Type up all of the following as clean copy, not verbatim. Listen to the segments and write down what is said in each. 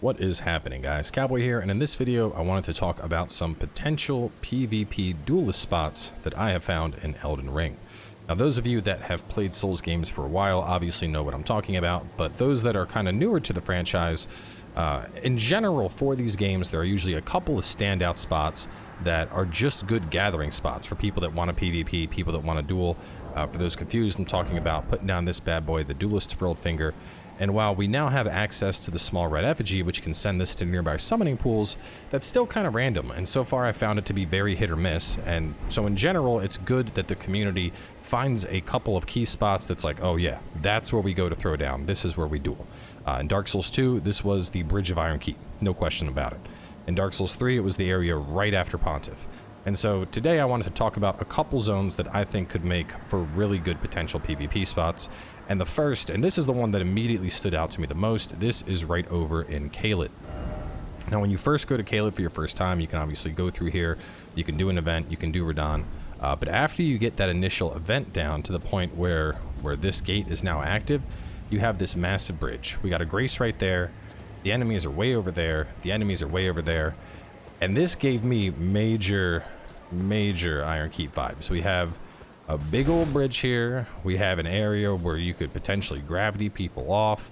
What is happening, guys? Cowboy here, and in this video I wanted to talk about some potential PvP duelist spots that I have found in Elden Ring. Now, those of you that have played Souls games for a while obviously know what I'm talking about, but those that are kind of newer to the franchise, in general for these games there are usually a couple of standout spots that are just good gathering spots for people that want to PvP, people that want to duel. For those confused, I'm talking about putting down this bad boy, the Duelist for Old Finger. And while we now have access to the small red effigy, which can send this to nearby summoning pools, that's still kind of random, and so far I've found it to be very hit or miss. And so in general, it's good that the community finds a couple of key spots that's like, oh yeah, that's where we go to throw down, this is where we duel. In Dark Souls 2, this was the Bridge of Iron Keep, no question about it. In Dark Souls 3, it was the area right after Pontiff. And so today I wanted to talk about a couple zones that I think could make for really good potential PvP spots. And the first, and this is the one that immediately stood out to me the most, this is right over in Caelid. Now when you first go to Caelid for your first time, you can obviously go through here, you can do an event, you can do Radahn. But after you get that initial event down to the point where this gate is now active, you have this massive bridge. We got a grace right there, the enemies are way over there, the enemies are way over there. And this gave me major Iron Keep vibes. We have a big old bridge here. We have an area where you could potentially gravity people off.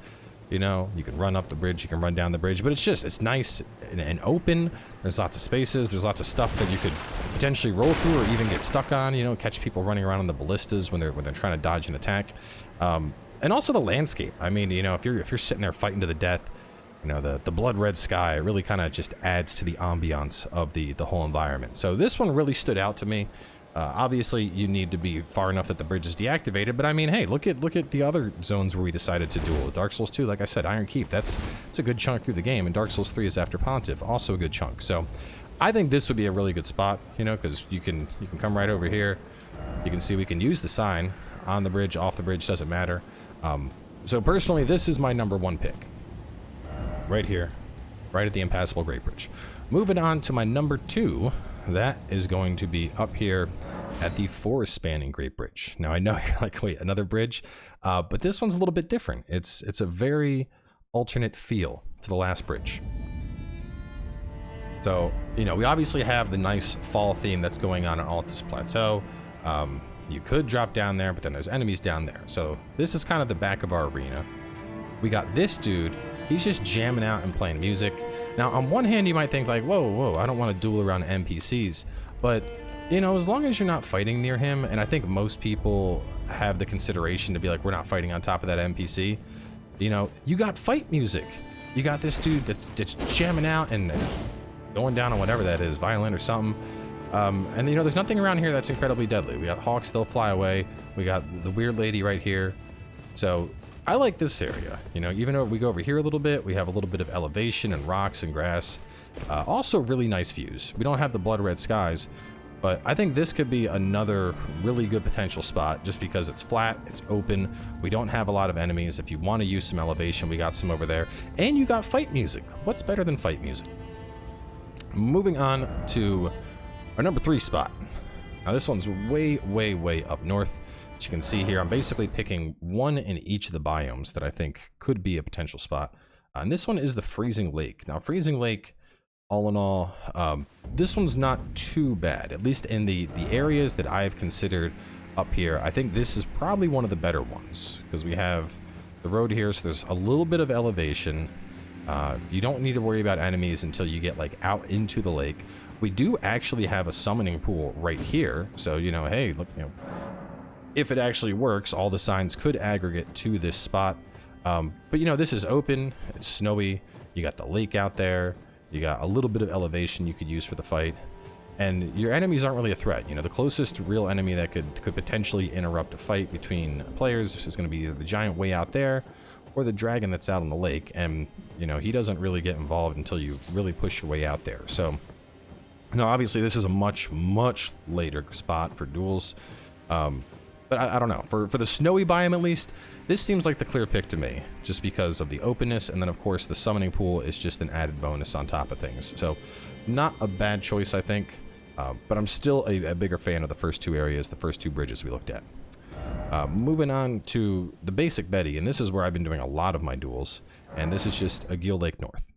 You know, you can run up the bridge, you can run down the bridge, but it's nice and open. There's lots of spaces, there's lots of stuff that you could potentially roll through or even get stuck on, you know, catch people running around on the ballistas when they're trying to dodge an attack. And also the landscape. I mean, you know, if you're sitting there fighting to the death, you know, the blood red sky really kind of just adds to the ambiance of the whole environment. So this one really stood out to me. Obviously, you need to be far enough that the bridge is deactivated, but I mean, hey, look at the other zones where we decided to duel. Dark Souls 2, like I said, Iron Keep, it's a good chunk through the game, and Dark Souls 3 is after Pontiff, also a good chunk. So I think this would be a really good spot, you know, because you can come right over here. You can see we can use the sign on the bridge, off the bridge, doesn't matter. So personally, this is my #1 pick. Right here, right at the Impassable Great Bridge. Moving on to my #2, that is going to be up here at the Forest Spanning Great Bridge. Now I know you're like, wait, another bridge? But this one's a little bit different. It's a very alternate feel to the last bridge. So, you know, we obviously have the nice fall theme that's going on Altus Plateau. You could drop down there, but then there's enemies down there. So this is kind of the back of our arena. We got this dude. He's just jamming out and playing music. Now, on one hand, you might think like, whoa, I don't want to duel around NPCs. But, you know, as long as you're not fighting near him, and I think most people have the consideration to be like, we're not fighting on top of that NPC. You know, you got fight music. You got this dude that's jamming out and going down on whatever that is, violin or something. And, you know, there's nothing around here that's incredibly deadly. We got hawks, they'll fly away. We got the weird lady right here. So I like this area, you know, even though we go over here a little bit, we have a little bit of elevation and rocks and grass. Also really nice views. We don't have the blood red skies, but I think this could be another really good potential spot just because it's flat, it's open, we don't have a lot of enemies. If you want to use some elevation, we got some over there, and you got fight music. What's better than fight music? Moving on to our #3 spot. Now this one's way up north. You can see here, I'm basically picking one in each of the biomes that I think could be a potential spot. And this one is the Freezing Lake. Now, Freezing Lake, all in all, this one's not too bad. At least in the areas that I've considered up here, I think this is probably one of the better ones. Because we have the road here, so there's a little bit of elevation. You don't need to worry about enemies until you get like out into the lake. We do actually have a summoning pool right here. So, you know, hey, look, you know, if it actually works, all the signs could aggregate to this spot. But you know, this is open, it's snowy, you got the lake out there, you got a little bit of elevation you could use for the fight, and your enemies aren't really a threat. You know, the closest real enemy that could potentially interrupt a fight between players is going to be either the giant way out there or the dragon that's out on the lake, and you know, he doesn't really get involved until you really push your way out there. So, no, obviously this is a much later spot for duels. But I don't know, for the snowy biome at least, this seems like the clear pick to me, just because of the openness, and then of course the summoning pool is just an added bonus on top of things. So not a bad choice, I think, but I'm still a bigger fan of the first two areas, the first two bridges we looked at. Moving on to the basic Betty, and this is where I've been doing a lot of my duels, and this is just a Gill Lake North.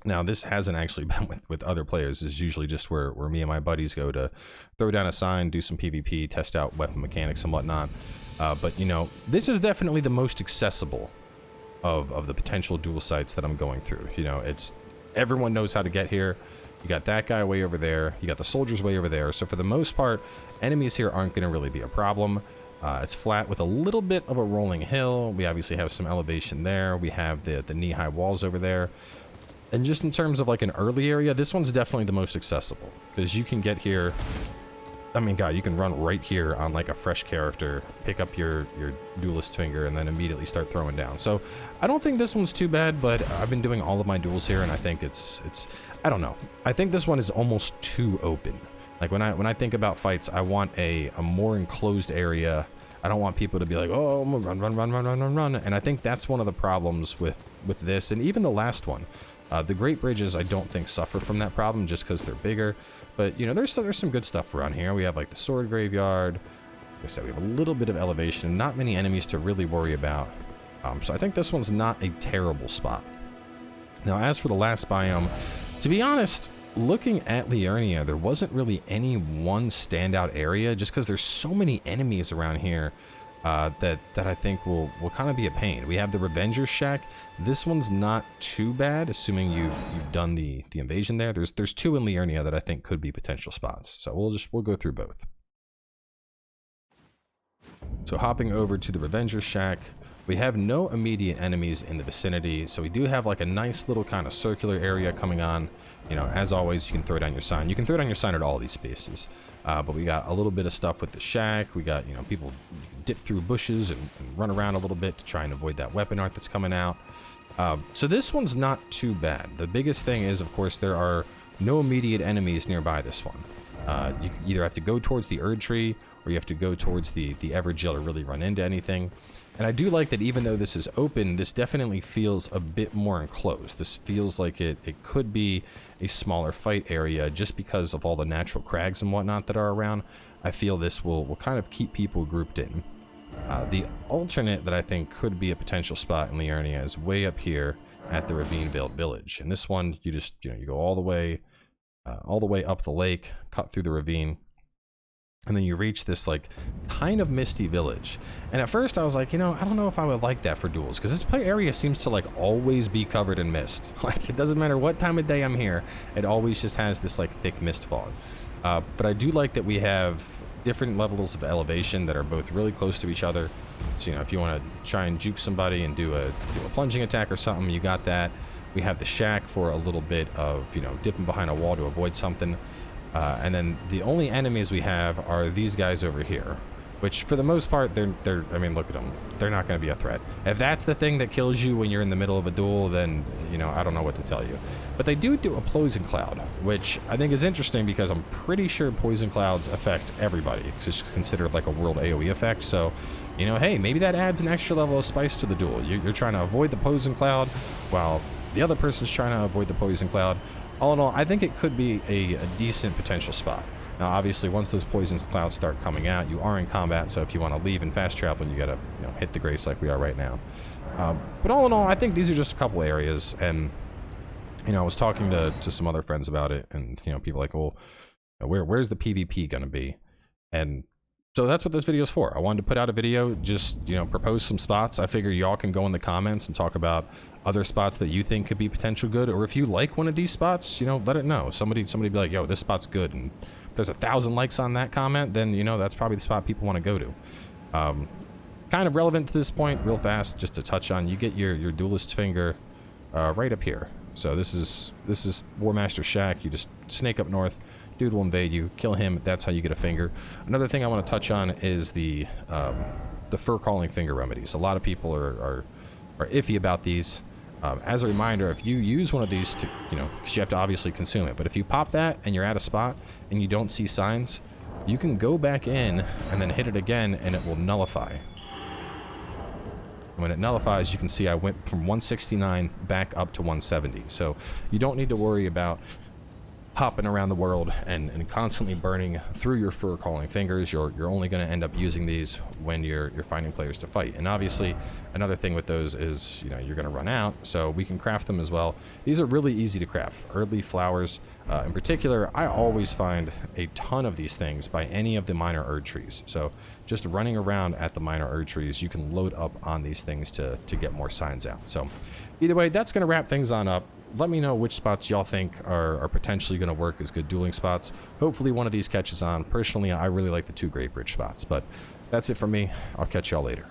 Now, this hasn't actually been with other players. This is usually just where me and my buddies go to throw down a sign, do some PvP, test out weapon mechanics and whatnot. But, you know, this is definitely the most accessible of the potential duel sites that I'm going through. You know, everyone knows how to get here. You got that guy way over there. You got the soldiers way over there. So for the most part, enemies here aren't going to really be a problem. It's flat with a little bit of a rolling hill. We obviously have some elevation there. We have the knee-high walls over there. And just in terms of like an early area, this one's definitely the most accessible because you can get here. I mean, God, you can run right here on like a fresh character, pick up your duelist finger, and then immediately start throwing down. So I don't think this one's too bad, but I've been doing all of my duels here, and I think it's I don't know. I think this one is almost too open. Like when I think about fights, I want a more enclosed area. I don't want people to be like, oh, run, run, run, run, run, run, run. And I think that's one of the problems with this, and even the last one. The Great Bridges, I don't think suffer from that problem just because they're bigger. But, you know, there's some good stuff around here. We have, like, the Sword Graveyard. Like I said, we have a little bit of elevation. Not many enemies to really worry about. So I think this one's not a terrible spot. Now, as for the last biome, to be honest, looking at Liurnia, there wasn't really any one standout area just because there's so many enemies around here. That I think will kind of be a pain. We have the Revenger's Shack. This one's not too bad, assuming you've done the invasion there. There's two in Liurnia that I think could be potential spots. So we'll go through both. So hopping over to the Revenger's Shack, we have no immediate enemies in the vicinity. So we do have like a nice little kind of circular area coming on. You know, as always, you can throw down your sign. You can throw down your sign at all these spaces. But we got a little bit of stuff with the shack. We got, you know, people dip through bushes and run around a little bit to try and avoid that weapon art that's coming out. So this one's not too bad. The biggest thing is, of course, there are no immediate enemies nearby this one. You either have to go towards the Erd Tree or you have to go towards the Evergill to really run into anything. And I do like that even though this is open, this definitely feels a bit more enclosed. This feels like it could be a smaller fight area just because of all the natural crags and whatnot that are around. I feel this will kind of keep people grouped in. The alternate that I think could be a potential spot in Liurnia is way up here at the Ravine Village. And this one, you just, you know, you go all the way up the lake, cut through the ravine, and then you reach this like kind of misty village. And at first I was like, you know, I don't know if I would like that for duels because this play area seems to like always be covered in mist. Like it doesn't matter what time of day I'm here, it always just has this like thick mist fog. But I do like that we have different levels of elevation that are both really close to each other. So, you know, if you want to try and juke somebody and do a plunging attack or something, you got that. We have the shack for a little bit of, you know, dipping behind a wall to avoid something. And then the only enemies we have are these guys over here, which for the most part, they're I mean, look at them. They're not going to be a threat. If that's the thing that kills you when you're in the middle of a duel, then, you know, I don't know what to tell you. But they do a poison cloud, which I think is interesting because I'm pretty sure poison clouds affect everybody. It's considered like a world AoE effect. So, you know, hey, maybe that adds an extra level of spice to the duel. You're trying to avoid the poison cloud while the other person's trying to avoid the poison cloud. All in all, I think it could be a decent potential spot. Now, obviously, once those poison clouds start coming out, you are in combat, so if you want to leave and fast travel, you gotta, you know, hit the grace like we are right now. But all in all, I think these are just a couple areas, and, you know, I was talking to some other friends about it, and, you know, people like, well, where's the PvP gonna be? And so that's what this video is for. I wanted to put out a video, just, you know, propose some spots. I figure y'all can go in the comments and talk about other spots that you think could be potential good, or if you like one of these spots, you know, let it know. Somebody be like, yo, this spot's good, and if there's 1,000 likes on that comment, then, you know, that's probably the spot people want to go to. Kind of relevant to this point, real fast, just to touch on, you get your duelist finger right up here. So this is War Master Shack. You just snake up north, dude will invade you, kill him, that's how you get a finger. Another thing I want to touch on is the fur calling finger remedies. A lot of people are iffy about these. As a reminder, if you use one of these to, you know, because you have to obviously consume it, but if you pop that and you're at a spot and you don't see signs, you can go back in and then hit it again and it will nullify. When it nullifies, you can see I went from 169 back up to 170. So you don't need to worry about hopping around the world and constantly burning through your fur calling fingers. You're only going to end up using these when you're finding players to fight. And obviously another thing with those is, you know, you're going to run out, so we can craft them as well. These are really easy to craft. Early flowers in particular, I always find a ton of these things by any of the minor Erd trees. So just running around at the minor Erd trees, you can load up on these things to get more signs out. So either way, that's going to wrap things on up. Let me know which spots y'all think are potentially going to work as good dueling spots. Hopefully one of these catches on. Personally, I really like the 2 Great Bridge spots, but that's it for me. I'll catch y'all later.